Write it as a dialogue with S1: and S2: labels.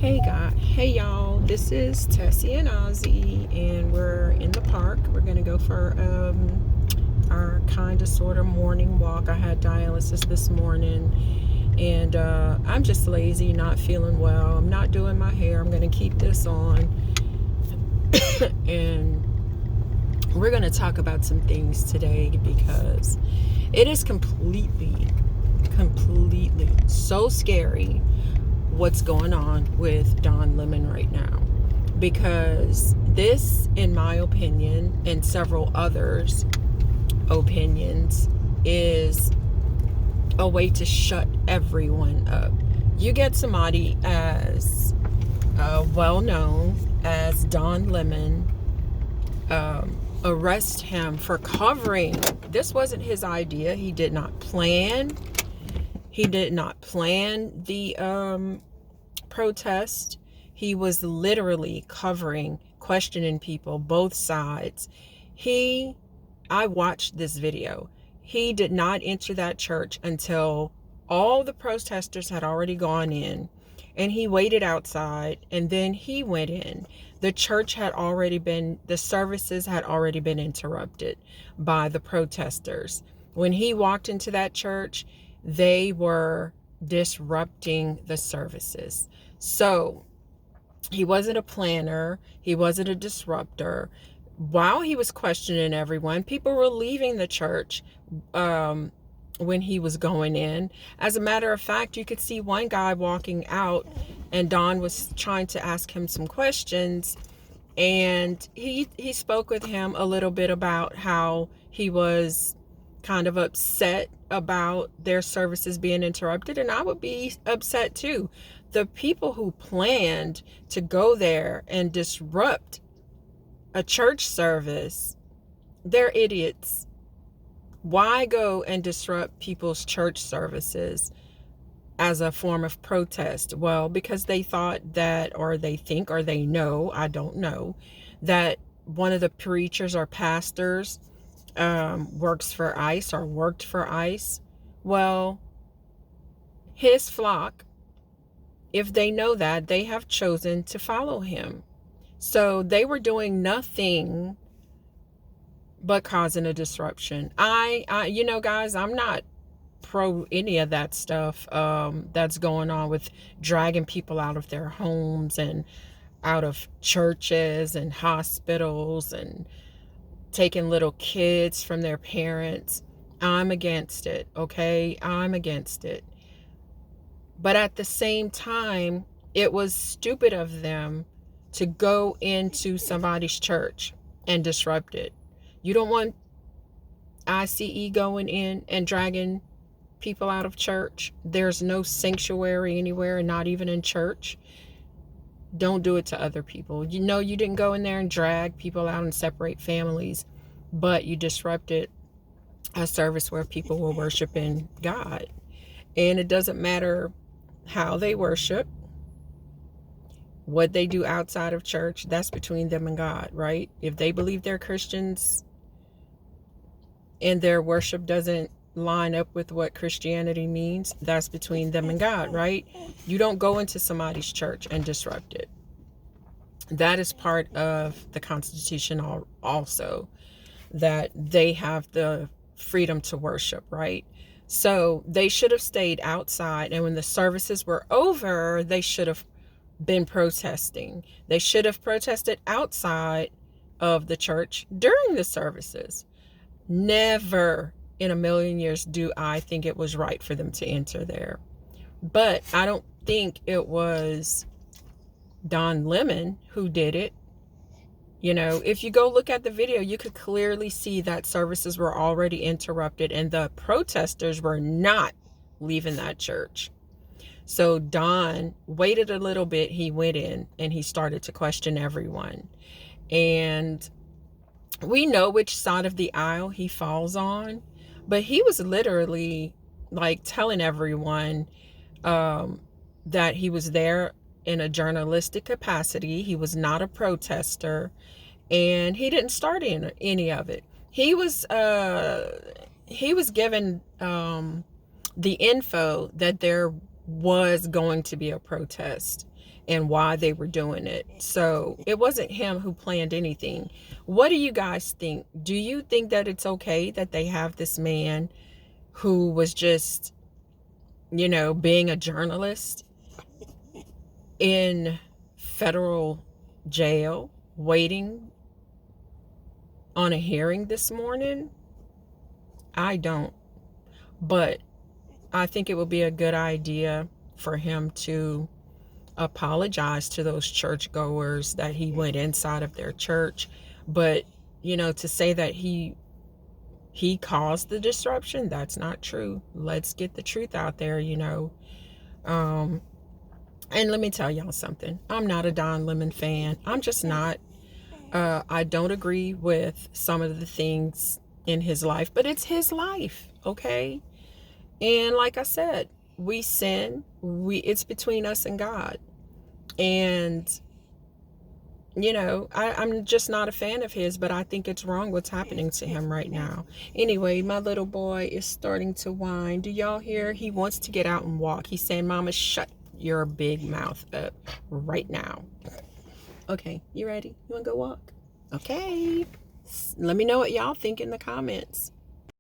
S1: Hey y'all, this is Tessie and Ozzy, and we're in the park. We're gonna go for our kind of sort of morning walk. I had dialysis this morning, and I'm just lazy, not feeling well. I'm not doing my hair. I'm gonna keep this on, and we're gonna talk about some things today because it is completely so scary what's going on with Don Lemon right now, because this, in my opinion, and several others' opinions, is a way to shut everyone up. You get somebody as well known as Don Lemon, arrest him for covering. This wasn't his idea. He did not plan the protest. He was literally covering, questioning people, both sides. I watched this video. He did not enter that church until all the protesters had already gone in, and he waited outside, and then he went in. The services had already been interrupted by the protesters. When he walked into that church, they were disrupting the services. So he wasn't a planner. He wasn't a disruptor. While he was questioning everyone, people were leaving the church when he was going in. As a matter of fact, you could see one guy walking out, and Don was trying to ask him some questions, and he spoke with him a little bit about how he was kind of upset about their services being interrupted, and I would be upset too. The people who planned to go there and disrupt a church service, they're idiots. Why go and disrupt people's church services as a form of protest? Well, because they thought that, or they think, or they know, I don't know, that one of the preachers or pastors works for ICE or worked for ICE. Well, his flock, if they know that, they have chosen to follow him. So they were doing nothing but causing a disruption. Guys, I'm not pro any of that stuff that's going on with dragging people out of their homes and out of churches and hospitals and taking little kids from their parents. I'm against it, okay? I'm against it. But at the same time, it was stupid of them to go into somebody's church and disrupt it. You don't want ICE going in and dragging people out of church. There's no sanctuary anywhere, not even in church. Don't do it to other people. You know, you didn't go in there and drag people out and separate families, but you disrupted a service where people were worshiping God. And it doesn't matter how they worship, what they do outside of church, that's between them and God, right? If they believe they're Christians and their worship doesn't line up with what Christianity means, that's between them and God, right? You don't go into somebody's church and disrupt it. That is part of the Constitution also, that they have the freedom to worship, right? So they should have stayed outside, and when the services were over, they should have been protesting. They should have protested outside of the church during the services. Never in a million years do I think it was right for them to enter there. But I don't think it was Don Lemon who did it. You know, if you go look at the video, you could clearly see that services were already interrupted and the protesters were not leaving that church. So Don waited a little bit. He went in and he started to question everyone. And we know which side of the aisle he falls on, but he was literally like telling everyone that he was there in a journalistic capacity. He was not a protester, and he didn't start any of it. He was given the info that there was going to be a protest, and why they were doing it. So it wasn't him who planned anything. What do you guys think? Do you think that it's okay that they have this man who was just, being a journalist in federal jail waiting on a hearing this morning? I don't. But I think it would be a good idea for him to apologize to those churchgoers that he went inside of their church. But, to say that he caused the disruption, that's not true. Let's get the truth out there. And let me tell y'all something. I'm not a Don Lemon fan. I'm just not. I don't agree with some of the things in his life, but it's his life, okay? And like I said, we sin. It's between us and God. And I'm just not a fan of his, but I think it's wrong what's happening to him right now. Anyway, my little boy is starting to whine. Do y'all hear? He wants to get out and walk. He's saying, Mama, shut your big mouth up right now. Okay, you ready? You want to go walk? Okay. Let me know what y'all think in the comments.